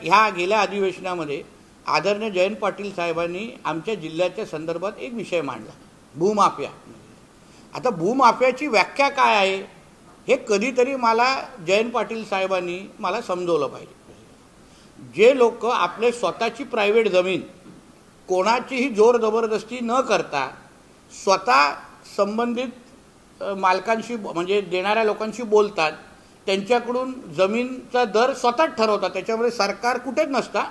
ह्या गेल्या अधिवेशनामध्ये आदरणीय जयंत पाटील साहेबांनी आमच्या जिल्ह्याच्या संदर्भात एक विषय मांडला, भूमाफिया. आता भूमाफियाची व्याख्या काय आहे हे कधीतरी मला जयंत पाटील साहेबांनी मला समजवलं पाहिजे. जे लोक आपले स्वतःची प्रायव्हेट जमीन कोणाचीही जोर जबरदस्ती न करता स्वतः संबंधित मालकांशी म्हणजे देणाऱ्या लोकांशी बोलतात, त्यांच्याकडून जमीनचा दर स्वतःच ठरवतात, त्याच्यामध्ये सरकार कुठेच नसता,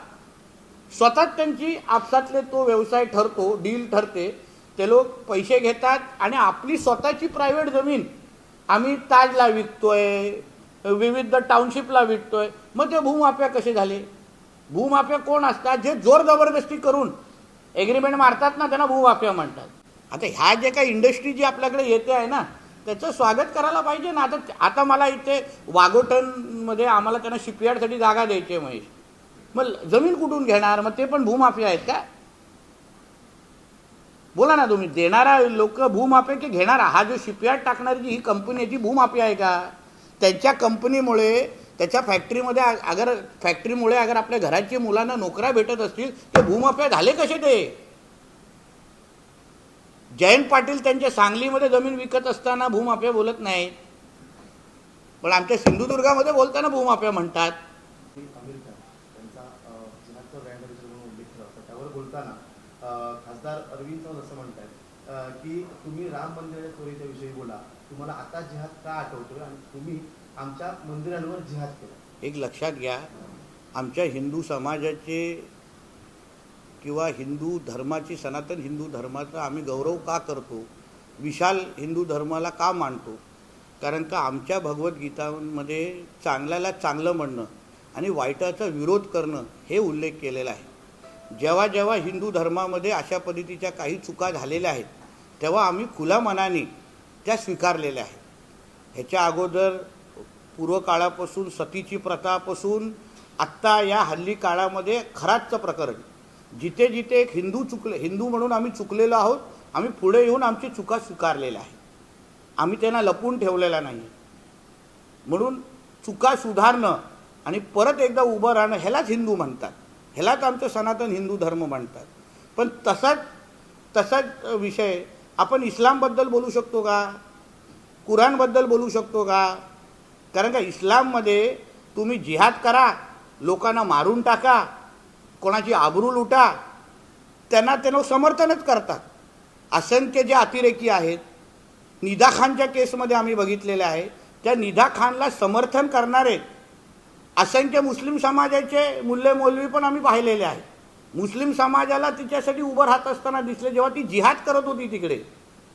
स्वतःच त्यांची आपसातले तो व्यवसाय ठरतो, डील ठरते, ते लोक पैसे घेतात आणि आपली स्वतःची प्रायव्हेट जमीन आम्ही ताजला विकतोय, विविध टाउनशिपला विकतोय. मग ते भूमाफिया कसे झाले? भूमाफिया कोण असतात? जे जोर जबरदस्ती करून एग्रीमेंट मारतात ना, त्यांना भूमाफिया म्हणतात. आता ह्या जे काही इंडस्ट्री जी आपल्याकडे येते आहे ना, त्याचं स्वागत करायला पाहिजे ना. आता मला इथे वाघोटनमध्ये आम्हाला त्यांना शिपयार्डसाठी जागा द्यायची आहे महेश, मग जमीन कुठून घेणार? मग ते पण भूमाफिया आहेत का? बोला ना तुम्ही. देणारा लोक भूमाफिया की घेणारा? हा जो शिपयार्ड टाकणारी जी ही कंपनी आहे ती भूमाफिया आहे का? त्यांच्या कंपनीमुळे त्याच्या फॅक्टरीमुळे अगर आपल्या घराची मुलांना नोकऱ्या भेटत असतील ते भूमाफिया झाले कसे? ते जयंत पाटील त्यांच्या सांगलीमध्ये जमीन विकत असताना भूमाफिया बोलत नाहीत, पण आमच्या सिंधुदुर्गामध्ये बोलताना भूमाफिया म्हणतात. बोलताना खासदार अरविंद सावंत असं म्हणतात की तुम्ही राम मंदिराच्या चोरीच्या विषयी बोला, तुम्हाला आता जिहाद का आठवतोय आणि तुम्ही आमच्या मंदिरांवर जिहाद केला. एक लक्षात घ्या, आमच्या हिंदू समाजाचे किंवा हिंदू धर्माची, सनातन हिंदू धर्माचा आम्ही गौरव का करतो, विशाल हिंदू धर्माला का मानतो? कारण का आमच्या भगवद्गीतामध्ये चांगल्याला चांगलं म्हणणं आणि वाईटाचा विरोध करणं हे उल्लेख केलेला आहे. जेव्हा जेव्हा हिंदू धर्मामध्ये अशा पद्धतीच्या काही चुका झालेल्या आहेत तेव्हा आम्ही खुल्या मनाने त्या स्वीकारलेल्या आहेत. ह्याच्या अगोदर पूर्वकाळापासून सतीची प्रथापासून आत्ता या हल्ली काळामध्ये खराचं प्रकरण, जिथे जिथे एक हिंदू म्हणून आम्ही चुकलेलो आहोत, आम्ही पुढे येऊन आमची चुका स्वीकारलेल्या आहे, आम्ही त्यांना लपवून ठेवलेला नाही. म्हणून चुका सुधारणं आणि परत एकदा उभं राहणं ह्यालाच हिंदू म्हणतात, ह्यालाच आमचं सनातन हिंदू धर्म म्हणतात. पण तसाच विषय आपण इस्लामबद्दल बोलू शकतो का? कुराणबद्दल बोलू शकतो का? कारण का इस्लाममध्ये तुम्ही जिहाद करा, लोकांना मारून टाका, कोणाची आबरू लुटा, त्यांना समर्थनच करतात. असंख्य जे अतिरेकी आहेत, निदा खानच्या केसमध्ये आम्ही बघितलेले आहे, त्या निदा खानला समर्थन करणारे असंख्य मुस्लिम समाजाचे मुल्ले मौलवी पण आम्ही पाहिलेले आहेत. मुस्लिम समाजाला तिच्यासाठी उभं राहत असताना दिसले जेव्हा ती जिहाद करत होती तिकडे.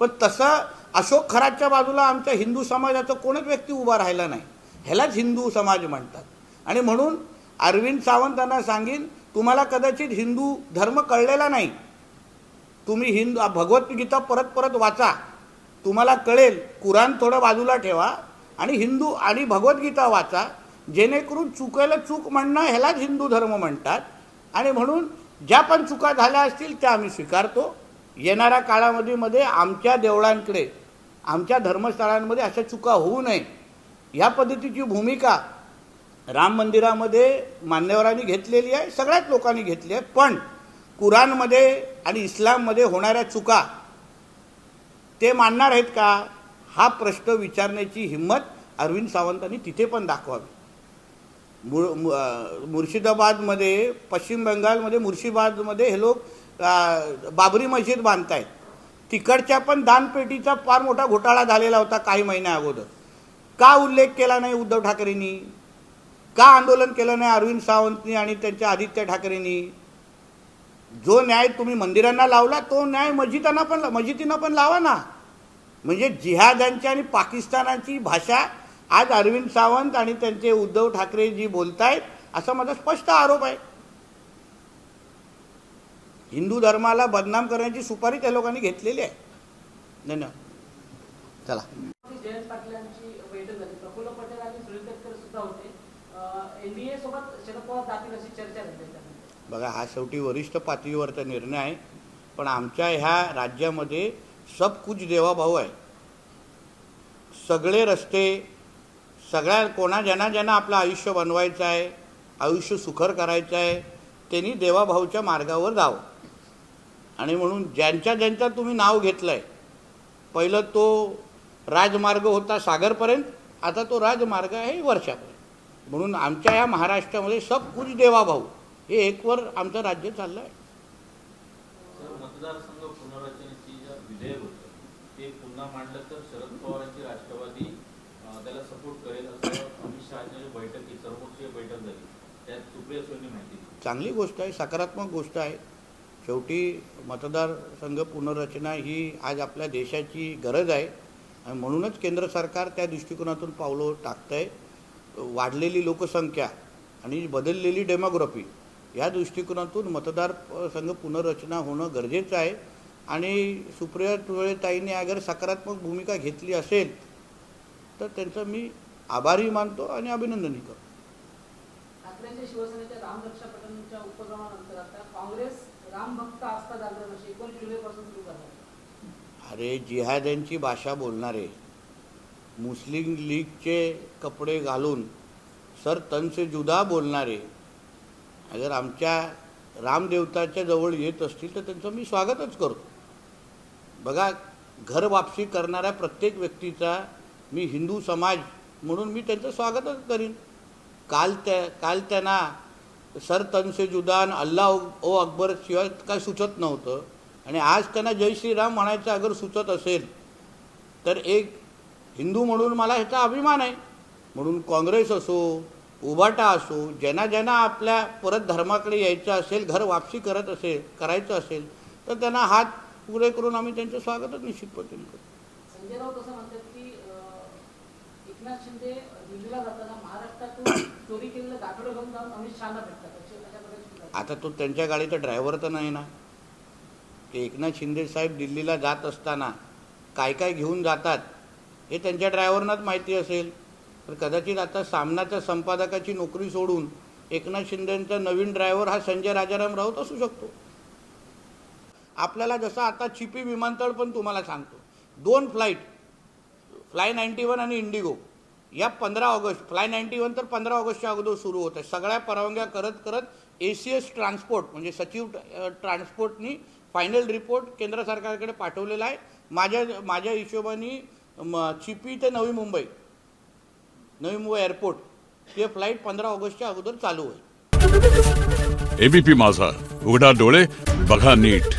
पण तसं अशोक खरातच्या बाजूला आमच्या हिंदू समाजाचा कोणच व्यक्ती उभा राहिला नाही. ह्यालाच हिंदू समाज म्हणतात. आणि म्हणून अरविंद सावंतांना सांगीन, तुम्हाला कदाचित हिंदू धर्म कळलेला नाही, तुम्ही भगवद्गीता परत परत वाचा, तुम्हाला कळेल. कुराण थोडं बाजूला ठेवा आणि हिंदू आणि भगवद्गीता वाचा, जेणेकरून चुकायला चूक म्हणणं ह्यालाच हिंदू धर्म म्हणतात. आणि म्हणून ज्या पण चुका झाल्या असतील त्या आम्ही स्वीकारतो. येणाऱ्या काळामध्ये आमच्या देवळांकडे, आमच्या धर्मस्थळांमध्ये अशा चुका होऊ नये या पद्धतीची भूमिका राम मंदिरामध्ये मान्यवरांनी घेतलेली आहे, सगळ्याच लोकांनी घेतली आहे. पण कुराणमध्ये आणि इस्लाममध्ये होणाऱ्या चुका ते मानणार आहेत का, हा प्रश्न विचारण्याची हिंमत अरविंद सावंतांनी तिथे पण दाखवावी. मुर्शिदाबादमध्ये, पश्चिम बंगालमध्ये, मुर्शिदाबादमध्ये हे लोक बाबरी मस्जिद बांधत आहेत. तिकडच्या पण दानपेटीचा फार मोठा घोटाळा झालेला होता काही महिन्या अगोदर. का उल्लेख केला नाही उद्धव ठाकरेंनी? का आंदोलन केलं नाही अरविंद सावंतनी आणि त्यांच्या आदित्य ठाकरेंनी? जो न्याय तुम्ही मंदिरांना लावला तो न्याय मस्जिदींना पण लावा ना. म्हणजे जिहादांची आणि पाकिस्तानाची भाषा आज अरविंद सावंत आणि त्यांचे उद्धव ठाकरे जी बोलतायत असा माझा स्पष्ट आरोप आहे. हिंदू धर्माला बदनाम करण्याची सुपारी त्या लोकांनी घेतलेली आहे. धन्यवाद. चला. जयंत पाटलांची बैठक झाली, प्रफुल्ल पटेल आणि सुनील तटकरे सुद्धा होते. एनडीए सोबत शरद पवार जातील अशी चर्चा झाली. बघा, हा शेवटी वरिष्ठ पातळीवरचा निर्णय आहे. पण आमच्या ह्या राज्यामध्ये सब कुछ देवाभाऊ आहे. सगळे रस्ते, सगळ्या ज्यांना आपलं आयुष्य बनवायचं आहे आयुष्य सुखर करायचं आहे त्यांनी देवाभाऊच्या मार्गावर जावं. आणि म्हणून ज्यांच्या तुम्ही नाव घेतलं आहे, पहिलं तो राजमार्ग होता सागरपर्यंत, आता तो राजमार्ग आहे वर्षापर्यंत. म्हणून आमच्या या महाराष्ट्रामध्ये सब कुछ देवाभाऊ हे एकवर आमचं राज्य चाललं आहे. सर, मतदारसंघ पुनर्रचनेची जे विधेयक होतं ते पुन्हा मांडलं तर शरद पवारांची राष्ट्रवादी त्याला सपोर्ट करेल असं अमित शहाच्या बैठकीत सर्वपक्षीय बैठक झाली, त्यात सुप्रिया सुळेंनी माहिती दिली. चांगली गोष्ट आहे, सकारात्मक गोष्ट आहे. शेवटी मतदारसंघ पुनर्रचना ही आज आपल्या देशाची गरज आहे आणि म्हणूनच केंद्र सरकार त्या दृष्टिकोनातून पावलं टाकतं आहे. वाढलेली लोकसंख्या आणि बदललेली डेमोग्राफी या दृष्टिकोनातून मतदारसंघ पुनर्रचना होणं गरजेचं आहे. आणि सुप्रिया सुळेताईंनी अगर सकारात्मक भूमिका घेतली असेल तर त्यांचं मी आभारी मानतो आणि अभिनंदनही करतो. ठाकरेंच्या शिवसेनेच्या रामरक्षा पटलच्या उपक्रमानंतर आता काँग्रेस रामभक्त आस्था जागरण अशी 19 जुलैपासून सुरू करणार. अरे जिहाद्यांची भाषा बोलणारे, मुस्लिम लीगचे कपडे घालून सर तन से जुदा बोलणारे अगर आमच्या रामदेवताच्या जवळ येत असतील तर त्यांचं मी स्वागतच करतो. बघा, घर वापसी करणाऱ्या प्रत्येक व्यक्तीचा मी हिंदू समाज म्हणून मी त्यांचं स्वागतच करीन. काल त्यांना सर तन से जुदा अल्लाह ओ अकबर शिवाय काय सुचत नव्हतं आणि आज त्यांना जय श्रीराम म्हणायचं अगर सुचत असेल तर एक हिंदू म्हणून मला ह्याचा अभिमान आहे. म्हणून काँग्रेस असो, उभाटा असो, ज्यांना आपल्या परत धर्माकडे यायचं असेल, घर वापसी करायचं असेल तर त्यांना हात पुरे करून आम्ही त्यांचं स्वागतच निश्चित पद्धतीने करू. संजय राऊत असं म्हणतात की एकनाथ शिंदे दिल्लीला जाताना महाराष्ट्रातून चोरी केलेलं गाठोडं घेऊन जाऊन अमित शहाना भेटतात अशा प्रकारची. आता तो त्यांच्या गाडीचा ड्रायव्हर तर नाही ना. ते एकनाथ शिंदे साहेब दिल्लीला जात असताना काय घेऊन जातात हे त्यांच्या ड्रायव्हरनाच माहिती असेल. तर कदाचित आता सामनाच्या संपादकाची नोकरी सोडून एकनाथ शिंदेंचा नवीन ड्रायव्हर हा संजय राजाराम राऊत असू शकतो. आपल्याला जसं आता चिपी विमानतळ पण तुम्हाला सांगतो, 2 फ्लाईट फ्लाय 91 आणि इंडिगो या 15 ऑगस्ट, फ्लाय 91 तर 15 ऑगस्टच्या अगोदर सुरू होत आहे. सगळ्या परवानग्या करत ACS ट्रान्सपोर्ट म्हणजे सचिव ट्रान्सपोर्टनी फायनल रिपोर्ट केंद्र सरकारकडे पाठवलेला आहे. माझ्या हिशोबाने चिपी ते नवी मुंबई एअरपोर्ट ते फ्लाईट 15 ऑगस्टच्या अगोदर चालू आहे. ABP माझा, उघडा डोळे बघा नीट.